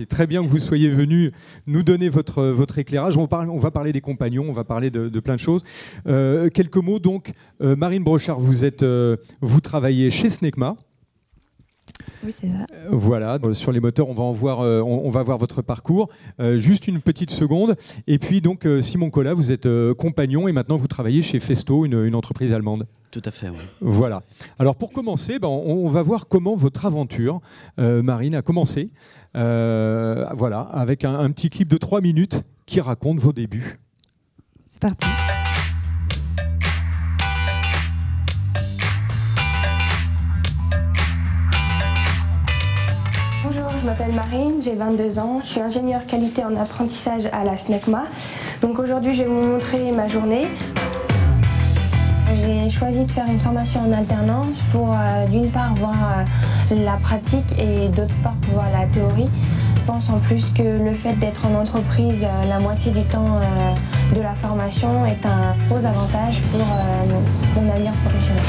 c'est très bien que vous soyez venu nous donner votre éclairage. On va parler des compagnons, on va parler de plein de choses. Quelques mots donc. Marine Brochard, vous travaillez chez Snecma. Oui, c'est ça. Voilà, sur les moteurs, on va voir votre parcours. Juste une petite seconde. Et puis donc, Simon Collat, vous êtes compagnon et maintenant vous travaillez chez Festo, une entreprise allemande. Tout à fait, oui. Voilà. Alors pour commencer, on va voir comment votre aventure, Marine, a commencé. Voilà, avec un petit clip de 3 minutes qui raconte vos débuts. C'est parti. Je m'appelle Marine, j'ai 22 ans, je suis ingénieure qualité en apprentissage à la Snecma. Donc aujourd'hui je vais vous montrer ma journée. J'ai choisi de faire une formation en alternance pour d'une part voir la pratique et d'autre part pour voir la théorie. Je pense en plus que le fait d'être en entreprise la moitié du temps de la formation est un gros avantage pour mon avenir professionnel.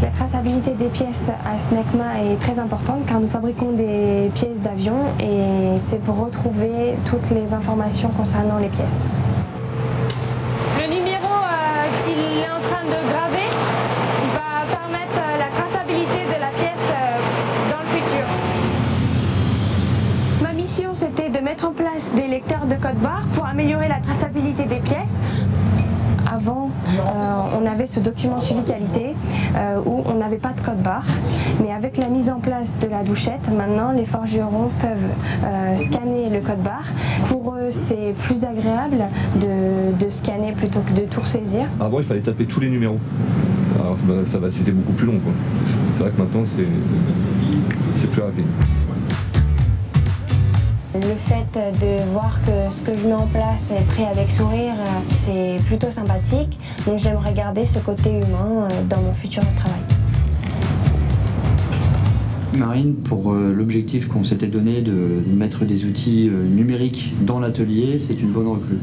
La traçabilité des pièces à Snecma est très importante car nous fabriquons des pièces d'avion et c'est pour retrouver toutes les informations concernant les pièces. Le numéro qu'il est en train de graver va permettre la traçabilité de la pièce dans le futur. Ma mission c'était de mettre en place des lecteurs de code barre pour améliorer la traçabilité des pièces. Avant, on avait ce document suivi qualité où on n'avait pas de code barre, mais avec la mise en place de la douchette, maintenant les forgerons peuvent scanner le code barre. Pour eux, c'est plus agréable de scanner plutôt que de tout ressaisir. Avant, il fallait taper tous les numéros. Alors, c'était beaucoup plus long, quoi. C'est vrai que maintenant, c'est plus rapide. Le fait de voir que ce que je mets en place est pris avec sourire, c'est plutôt sympathique. Donc j'aimerais garder ce côté humain dans mon futur travail. Marine, pour l'objectif qu'on s'était donné de mettre des outils numériques dans l'atelier, c'est une bonne recrue.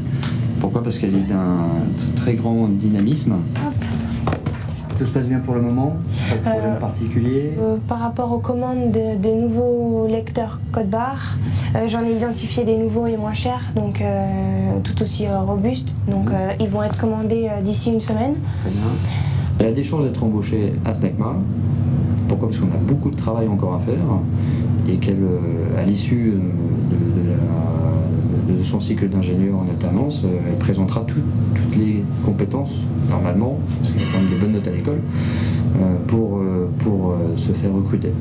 Pourquoi? Parce qu'elle est d'un très grand dynamisme. Hop. Tout se passe bien pour le moment? Pas de problème particulier? Par rapport aux commandes de nouveaux lecteurs code barre, j'en ai identifié des nouveaux et moins chers, donc tout aussi robustes. Donc ils vont être commandés d'ici une semaine. Très bien. Elle a des chances d'être embauchée à Snecma. Pourquoi? Parce qu'on a beaucoup de travail encore à faire et qu'elle, à l'issue de son cycle d'ingénieur en alternance, elle présentera toutes les compétences, normalement, parce qu'elle a quand même des bonnes notes à l'école, pour se faire recruter.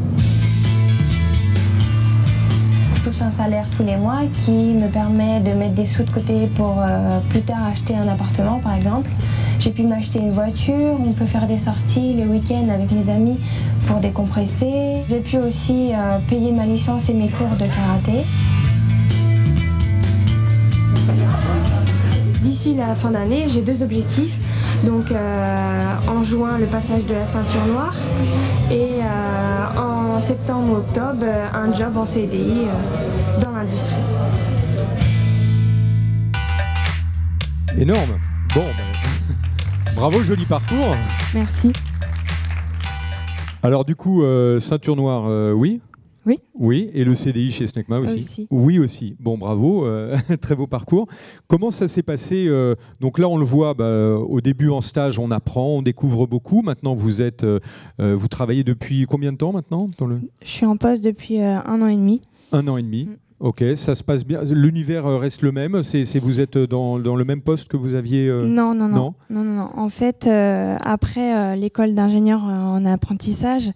Je touche un salaire tous les mois qui me permet de mettre des sous de côté pour plus tard acheter un appartement, par exemple. J'ai pu m'acheter une voiture, on peut faire des sorties le week-end avec mes amis pour décompresser. J'ai pu aussi payer ma licence et mes cours de karaté. D'ici la fin d'année, j'ai 2 objectifs. Donc en juin, le passage de la ceinture noire et en septembre ou octobre, un job en CDI dans l'industrie. Énorme. Bon, bravo, joli parcours. Merci. Alors du coup, ceinture noire, oui. Oui. Oui, et le CDI chez Snecma aussi. Aussi. Oui aussi. Bon, bravo, très beau parcours. Comment ça s'est passé? Donc là, on le voit, au début en stage, on apprend, on découvre beaucoup. Maintenant, vous travaillez depuis combien de temps maintenant Je suis en poste depuis 1 an et demi. 1 an et demi. Ok, ça se passe bien. L'univers reste le même. Vous êtes dans le même poste que vous aviez Non. En fait, après l'école d'ingénieur en apprentissage,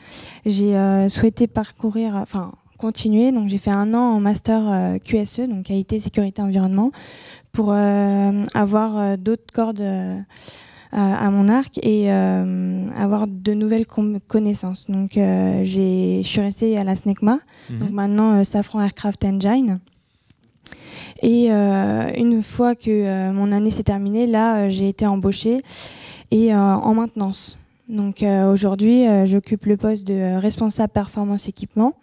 j'ai souhaité continuer. Donc j'ai fait 1 an en master QSE, donc qualité, sécurité, environnement, pour avoir d'autres cordes à mon arc et avoir de nouvelles connaissances. Donc je suis restée à la Snecma, donc maintenant Safran Aircraft Engine. Et une fois que mon année s'est terminée, là j'ai été embauchée et en maintenance. Donc aujourd'hui j'occupe le poste de responsable performance équipement.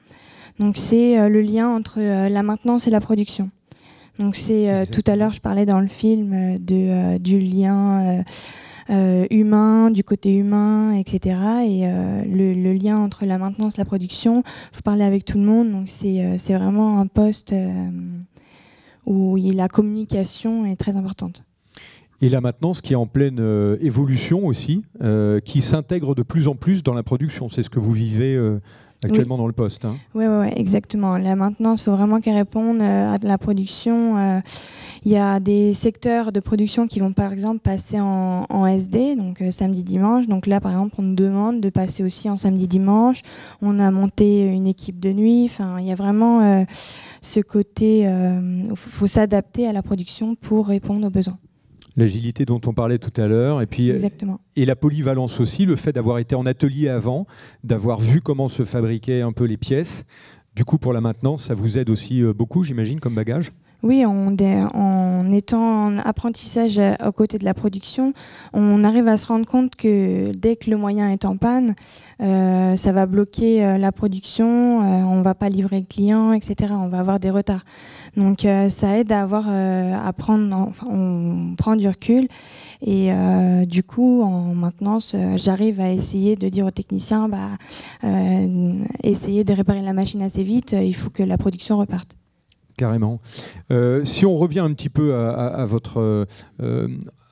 Donc c'est le lien entre la maintenance et la production. Donc c'est tout à l'heure je parlais dans le film du lien humain, du côté humain, etc. Et le lien entre la maintenance et la production, il faut parler avec tout le monde. Donc c'est vraiment un poste où la communication est très importante. Et la maintenance qui est en pleine évolution aussi, qui s'intègre de plus en plus dans la production. C'est ce que vous vivez actuellement dans le poste. Hein. Oui, exactement. La maintenance, il faut vraiment qu'elle réponde à de la production. Il y a des secteurs de production qui vont par exemple passer en SD, donc samedi-dimanche. Donc là, par exemple, on nous demande de passer aussi en samedi-dimanche. On a monté une équipe de nuit. Enfin, il y a vraiment ce côté, il faut s'adapter à la production pour répondre aux besoins. L'agilité dont on parlait tout à l'heure, et puis exactement. Et la polyvalence aussi, le fait d'avoir été en atelier avant, d'avoir vu comment se fabriquaient un peu les pièces. Du coup, pour la maintenance, ça vous aide aussi beaucoup, j'imagine, comme bagage ? Oui, en étant en apprentissage aux côtés de la production, on arrive à se rendre compte que dès que le moyen est en panne, ça va bloquer la production, on ne va pas livrer le client, etc. On va avoir des retards. Donc ça aide à on prend du recul et du coup en maintenance, j'arrive à essayer de dire aux techniciens, essayez de réparer la machine assez vite, il faut que la production reparte. Carrément. Si on revient un petit peu à votre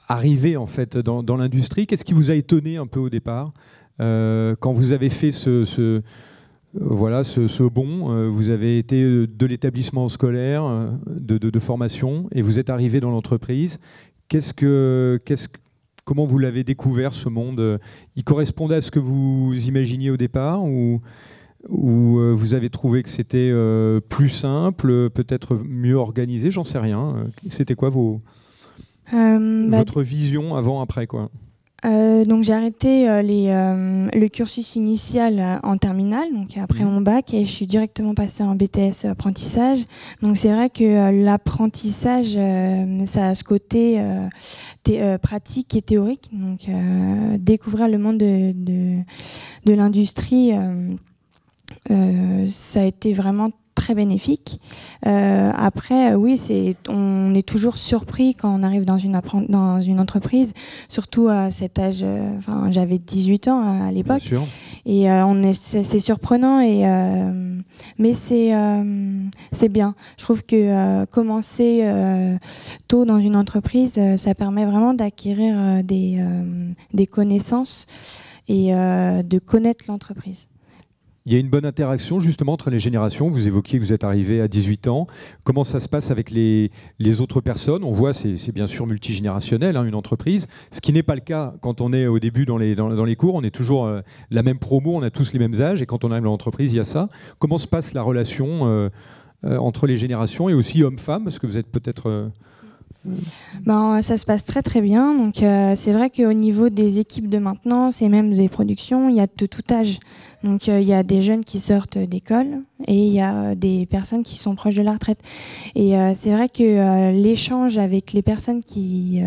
arrivée en fait dans l'industrie, qu'est-ce qui vous a étonné un peu au départ quand vous avez fait ce bond, vous avez été de l'établissement scolaire, de formation, et vous êtes arrivé dans l'entreprise. Comment vous l'avez découvert, ce monde ? Il correspondait à ce que vous imaginiez au départ ou vous avez trouvé que c'était plus simple, peut-être mieux organisé, j'en sais rien. C'était quoi votre vision avant-après, quoi ? Donc j'ai arrêté le cursus initial en terminale, donc après mon bac, et je suis directement passée en BTS apprentissage. Donc c'est vrai que l'apprentissage, ça a ce côté pratique et théorique. Donc découvrir le monde de l'industrie, ça a été vraiment très bénéfique. Après, oui, on est toujours surpris quand on arrive dans une entreprise, surtout à cet âge. J'avais 18 ans à l'époque, et c'est surprenant, mais c'est bien. Je trouve que commencer tôt dans une entreprise, ça permet vraiment d'acquérir des connaissances et de connaître l'entreprise. Il y a une bonne interaction justement entre les générations. Vous évoquiez que vous êtes arrivé à 18 ans. Comment ça se passe avec les autres personnes ? On voit, c'est bien sûr multigénérationnel, une entreprise. Ce qui n'est pas le cas quand on est au début dans les cours. On est toujours la même promo, on a tous les mêmes âges. Et quand on arrive dans l'entreprise, il y a ça. Comment se passe la relation entre les générations et aussi hommes-femmes ? Parce que vous êtes peut-être... Ça se passe très très bien. Donc c'est vrai qu'au niveau des équipes de maintenance et même des productions, il y a de tout âge. Donc il y a des jeunes qui sortent d'école et il y a des personnes qui sont proches de la retraite. Et c'est vrai que l'échange avec les personnes qui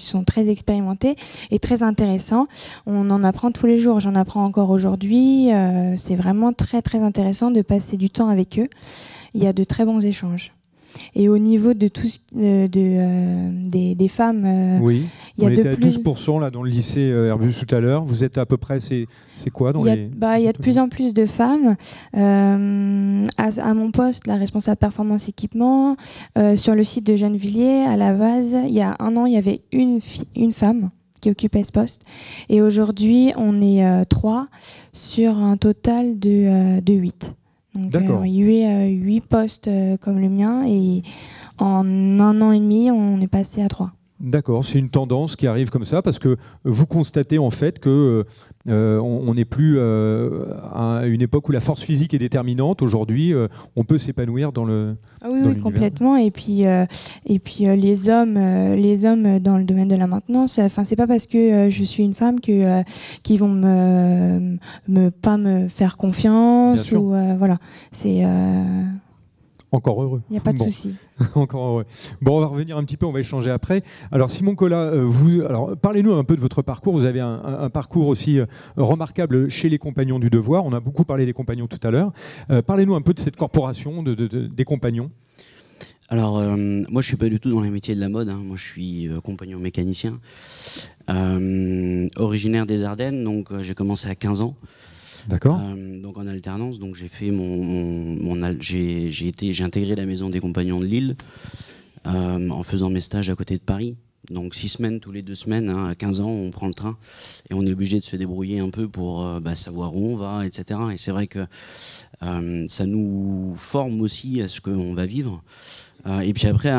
sont très expérimentées est très intéressant. On en apprend tous les jours. J'en apprends encore aujourd'hui. C'est vraiment très très intéressant de passer du temps avec eux. Il y a de très bons échanges. Et au niveau de des femmes, oui, il y a on était à 12% là dans le lycée Airbus tout à l'heure. Vous êtes à peu près, c'est quoi dans il y a de plus en plus de femmes. À mon poste, la responsable performance équipement, sur le site de Gennevilliers, à la base, il y a un an, il y avait une femme qui occupait ce poste. Et aujourd'hui, on est 3 sur un total de 8. Donc il y a eu 8 postes comme le mien et en 1 an et demi, on est passé à 3. D'accord, c'est une tendance qui arrive comme ça parce que vous constatez en fait que on n'est plus à une époque où la force physique est déterminante. Aujourd'hui, on peut s'épanouir dans le oui, complètement. Et puis les hommes dans le domaine de la maintenance. Enfin, c'est pas parce que je suis une femme qui vont pas me faire confiance ou voilà. C'est encore heureux. Il n'y a pas de souci. Encore heureux. Bon, on va revenir un petit peu, on va échanger après. Alors, Simon Collat, parlez-nous un peu de votre parcours. Vous avez un parcours aussi remarquable chez les Compagnons du Devoir. On a beaucoup parlé des Compagnons tout à l'heure. Parlez-nous un peu de cette corporation des Compagnons. Alors, moi, je ne suis pas du tout dans les métiers de la mode. Moi, je suis compagnon mécanicien. Originaire des Ardennes, donc j'ai commencé à 15 ans. D'accord. Donc en alternance, donc j'ai fait j'ai intégré la maison des compagnons de Lille en faisant mes stages à côté de Paris. Donc 6 semaines tous les 2 semaines, hein, à 15 ans, on prend le train et on est obligé de se débrouiller un peu pour savoir où on va, etc. Et c'est vrai que ça nous forme aussi à ce qu'on va vivre. Et puis après,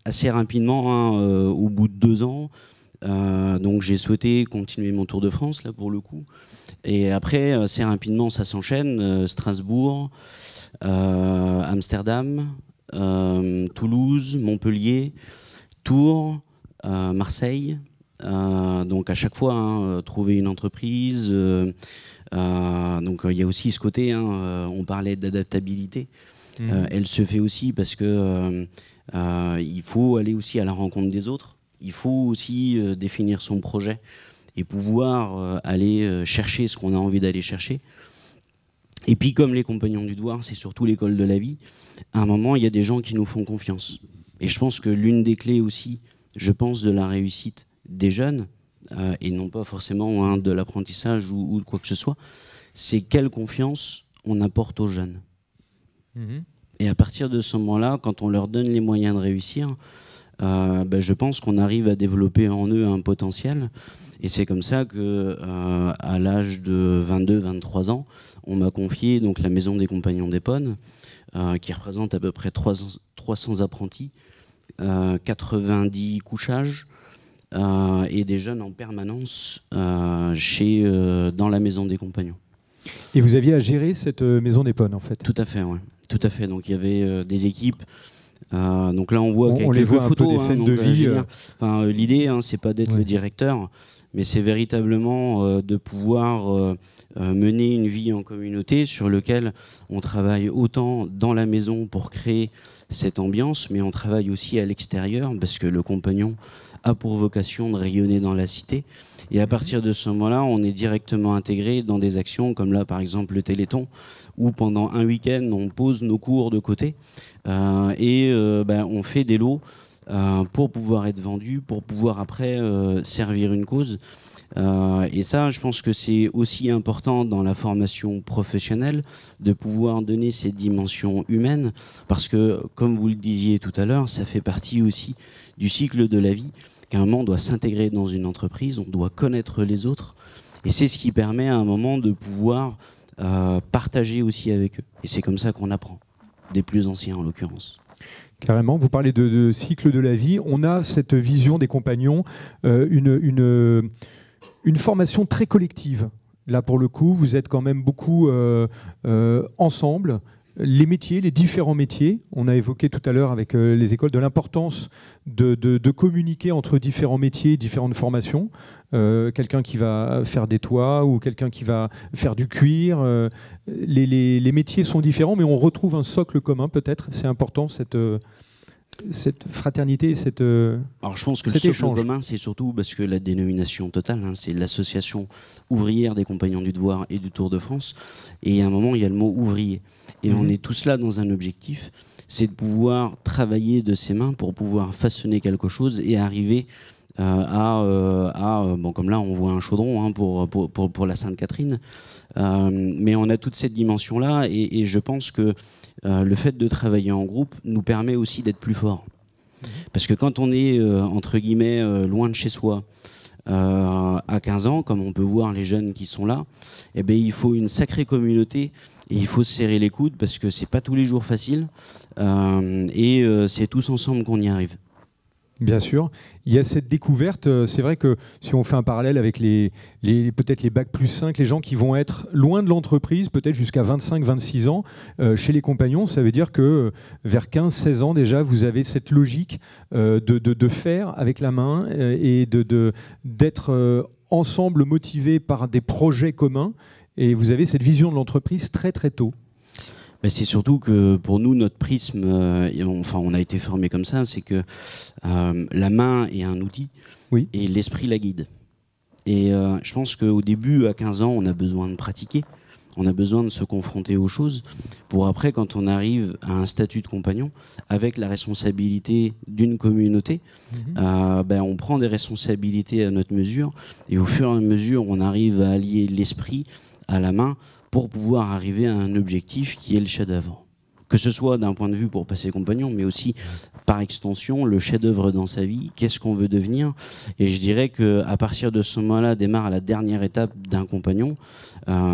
assez rapidement, hein, au bout de 2 ans, donc j'ai souhaité continuer mon Tour de France, là pour le coup. Et après, assez rapidement, ça s'enchaîne. Strasbourg, Amsterdam, Toulouse, Montpellier, Tours, Marseille. Donc à chaque fois, hein, trouver une entreprise. Donc il y a aussi ce côté, hein, on parlait d'adaptabilité. Elle se fait aussi parce que il faut aller aussi à la rencontre des autres. Il faut aussi définir son projet et pouvoir aller chercher ce qu'on a envie d'aller chercher. Et puis comme les Compagnons du Devoir, c'est surtout l'école de la vie, à un moment, il y a des gens qui nous font confiance. Et je pense que l'une des clés aussi, je pense, de la réussite des jeunes, et non pas forcément hein, de l'apprentissage ou de quoi que ce soit, c'est quelle confiance on apporte aux jeunes. Et à partir de ce moment-là, quand on leur donne les moyens de réussir, je pense qu'on arrive à développer en eux un potentiel. Et c'est comme ça que, à l'âge de 22-23 ans, on m'a confié donc la maison des Compagnons d'Épone, qui représente à peu près 300 apprentis, 90 couchages et des jeunes en permanence dans la maison des Compagnons. Et vous aviez à gérer cette maison d'Épone, en fait? Tout à fait, oui. Tout à fait. Donc il y avait des équipes. Donc là, on voit on les voit photos, un peu des scènes de vie. L'idée, hein, c'est pas d'être le directeur, mais c'est véritablement de pouvoir mener une vie en communauté sur lequel on travaille autant dans la maison pour créer cette ambiance, mais on travaille aussi à l'extérieur parce que le compagnon a pour vocation de rayonner dans la cité. Et à partir de ce moment-là, on est directement intégré dans des actions comme là, par exemple, le Téléthon, où pendant un week-end, on pose nos cours de côté on fait des lots pour pouvoir être vendus, pour pouvoir après servir une cause. Et ça, je pense que c'est aussi important dans la formation professionnelle de pouvoir donner cette dimension humaine parce que, comme vous le disiez tout à l'heure, ça fait partie aussi du cycle de la vie qu'à un moment on doit s'intégrer dans une entreprise, on doit connaître les autres et c'est ce qui permet à un moment de pouvoir partager aussi avec eux. Et c'est comme ça qu'on apprend, des plus anciens en l'occurrence. Carrément, vous parlez de cycle de la vie. On a cette vision des compagnons, une formation très collective. Là, pour le coup, vous êtes quand même beaucoup ensemble. Les métiers, les différents métiers. On a évoqué tout à l'heure avec les écoles de l'importance de communiquer entre différents métiers, différentes formations. Quelqu'un qui va faire des toits ou quelqu'un qui va faire du cuir. Les métiers sont différents, mais on retrouve un socle commun peut-être. C'est important cette fraternité, Alors je pense que le socle commun, c'est surtout parce que la dénomination totale, hein, c'est l'association ouvrière des Compagnons du Devoir et du Tour de France. Et à un moment, il y a le mot ouvrier. Et on est tous là dans un objectif, c'est de pouvoir travailler de ses mains pour pouvoir façonner quelque chose et arriver comme là, on voit un chaudron hein, pour la Sainte-Catherine. Mais on a toute cette dimension-là et je pense que le fait de travailler en groupe nous permet aussi d'être plus forts. Parce que quand on est, entre guillemets, loin de chez soi, à 15 ans, comme on peut voir les jeunes qui sont là, eh bien, il faut une sacrée communauté et il faut se serrer les coudes parce que c'est pas tous les jours facile c'est tous ensemble qu'on y arrive. Bien sûr. Il y a cette découverte. C'est vrai que si on fait un parallèle avec peut-être les bac plus 5, les gens qui vont être loin de l'entreprise, peut-être jusqu'à 25-26 ans, chez les compagnons, ça veut dire que vers 15-16 ans déjà, vous avez cette logique de faire avec la main et d'être ensemble motivés par des projets communs. Et vous avez cette vision de l'entreprise très très tôt. C'est surtout que pour nous, notre prisme, on a été formé comme ça, c'est que la main est un outil et l'esprit la guide. Et je pense qu'au début, à 15 ans, on a besoin de pratiquer. On a besoin de se confronter aux choses pour après, quand on arrive à un statut de compagnon, avec la responsabilité d'une communauté, on prend des responsabilités à notre mesure, et au fur et à mesure, on arrive à allier l'esprit à la main pour pouvoir arriver à un objectif qui est le chef-d'œuvre. Que ce soit d'un point de vue pour passer compagnon, mais aussi par extension, le chef-d'œuvre dans sa vie, qu'est-ce qu'on veut devenir. Et je dirais qu'à partir de ce moment-là démarre la dernière étape d'un compagnon.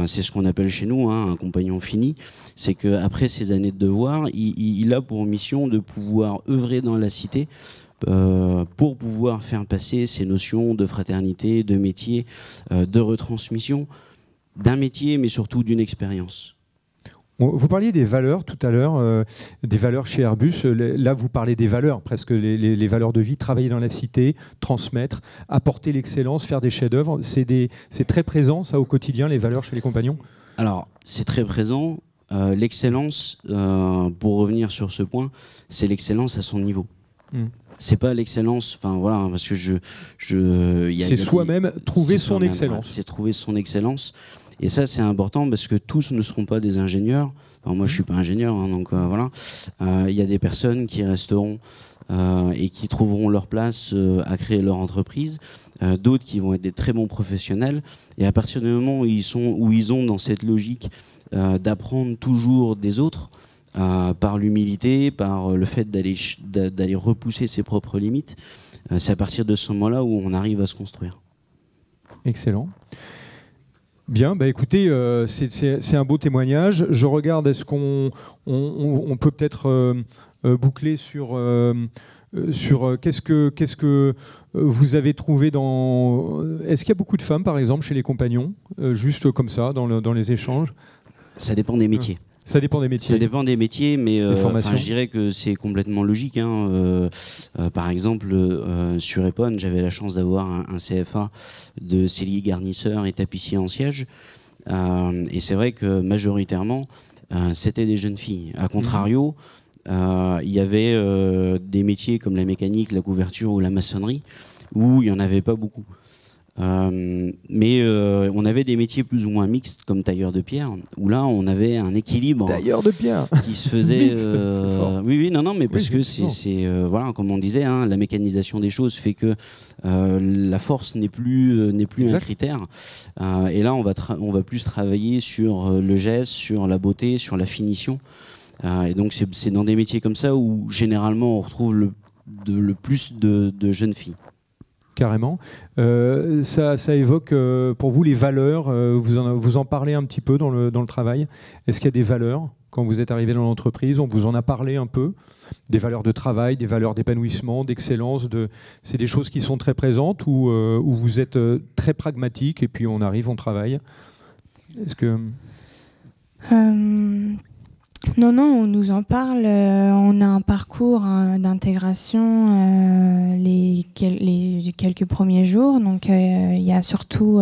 C'est ce qu'on appelle chez nous un compagnon fini. C'est qu'après ces années de devoir, il a pour mission de pouvoir œuvrer dans la cité pour pouvoir faire passer ces notions de fraternité, de métier, de retransmission, d'un métier, mais surtout d'une expérience. Vous parliez des valeurs tout à l'heure, des valeurs chez Airbus. Là, vous parlez des valeurs, presque les valeurs de vie, travailler dans la cité, transmettre, apporter l'excellence, faire des chefs-d'œuvre. C'est très présent, ça, au quotidien, les valeurs chez les compagnons? Alors, c'est très présent. L'excellence, pour revenir sur ce point, c'est l'excellence à son niveau. C'est pas l'excellence, enfin voilà, parce que c'est soi-même trouver son excellence. C'est trouver son excellence. Et ça, c'est important parce que tous ne seront pas des ingénieurs. Enfin, moi, je suis pas ingénieur, donc voilà. Il y a des personnes qui resteront et qui trouveront leur place à créer leur entreprise. D'autres qui vont être des très bons professionnels. Et à partir du moment où ils ont dans cette logique d'apprendre toujours des autres, par l'humilité, par le fait d'aller repousser ses propres limites, c'est à partir de ce moment-là où on arrive à se construire. Excellent. Bien, écoutez, c'est un beau témoignage. Je regarde, est-ce qu'on peut peut-être boucler sur qu'est-ce que vous avez trouvé dans... Est-ce qu'il y a beaucoup de femmes, par exemple, chez les compagnons, juste comme ça, dans les échanges? Ça dépend des métiers. Ça dépend des métiers. Ça dépend des métiers, mais je dirais que c'est complètement logique. Par exemple, sur Epon, j'avais la chance d'avoir un CFA de cellier garnisseur et tapissier en siège. Et c'est vrai que majoritairement, c'était des jeunes filles. A contrario, il y avait des métiers comme la mécanique, la couverture ou la maçonnerie, où il n'y en avait pas beaucoup. Mais on avait des métiers plus ou moins mixtes comme tailleur de pierre, où là on avait un équilibre tailleur de pierre qui se faisait mixte, c'est fort. oui non mais parce que c'est voilà, comme on disait, la mécanisation des choses fait que la force n'est plus un critère, et là on va plus travailler sur le geste, sur la beauté, sur la finition, et donc c'est dans des métiers comme ça où généralement on retrouve le plus de jeunes filles. Carrément. Ça évoque pour vous les valeurs, vous en parlez un petit peu dans le travail. Est-ce qu'il y a des valeurs quand vous êtes arrivé dans l'entreprise? On vous en a parlé un peu, des valeurs de travail, des valeurs d'épanouissement, d'excellence. C'est des choses qui sont très présentes ou vous êtes très pragmatique et puis on arrive, on travaille? Est-ce que... Non, on nous en parle. On a un parcours d'intégration les quelques premiers jours. Donc, il y a surtout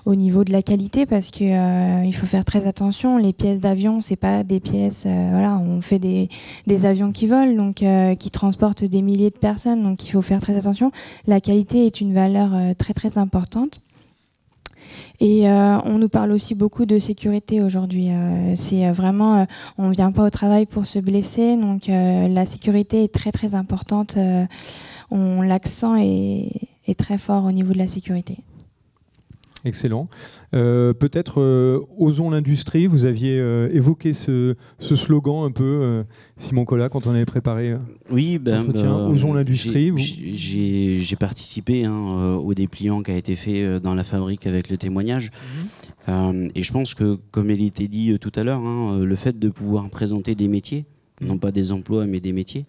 au niveau de la qualité, parce que il faut faire très attention. Les pièces d'avion, c'est pas des pièces. Voilà, on fait des avions qui volent, donc qui transportent des milliers de personnes. Donc, il faut faire très attention. La qualité est une valeur très très importante. Et on nous parle aussi beaucoup de sécurité aujourd'hui. C'est vraiment, on vient pas au travail pour se blesser, donc la sécurité est très très importante. L'accent est très fort au niveau de la sécurité. Excellent. Peut-être osons l'industrie. Vous aviez évoqué ce slogan un peu, Simon Collat, quand on avait préparé l'entretien. Osons l'industrie. J'ai participé au dépliant qui a été fait dans la fabrique avec le témoignage. Et je pense que, comme il était dit tout à l'heure, le fait de pouvoir présenter des métiers, non pas des emplois mais des métiers,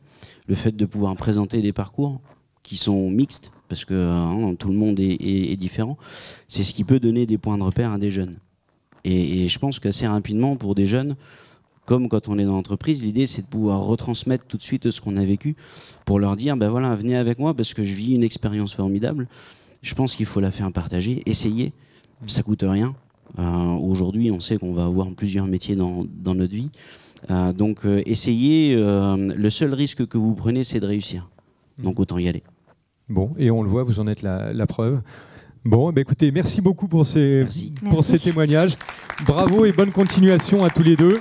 le fait de pouvoir présenter des parcours qui sont mixtes, parce que tout le monde est différent, c'est ce qui peut donner des points de repère à des jeunes. Et je pense qu'assez rapidement, pour des jeunes, comme quand on est dans l'entreprise, l'idée c'est de pouvoir retransmettre tout de suite ce qu'on a vécu, pour leur dire, voilà, venez avec moi parce que je vis une expérience formidable. Je pense qu'il faut la faire partager, essayer, ça coûte rien. Aujourd'hui, on sait qu'on va avoir plusieurs métiers dans notre vie. Donc essayez, le seul risque que vous prenez, c'est de réussir. Donc autant y aller. Bon, et on le voit, vous en êtes la preuve. Bon, bah écoutez, merci beaucoup pour ces témoignages. Bravo et bonne continuation à tous les deux.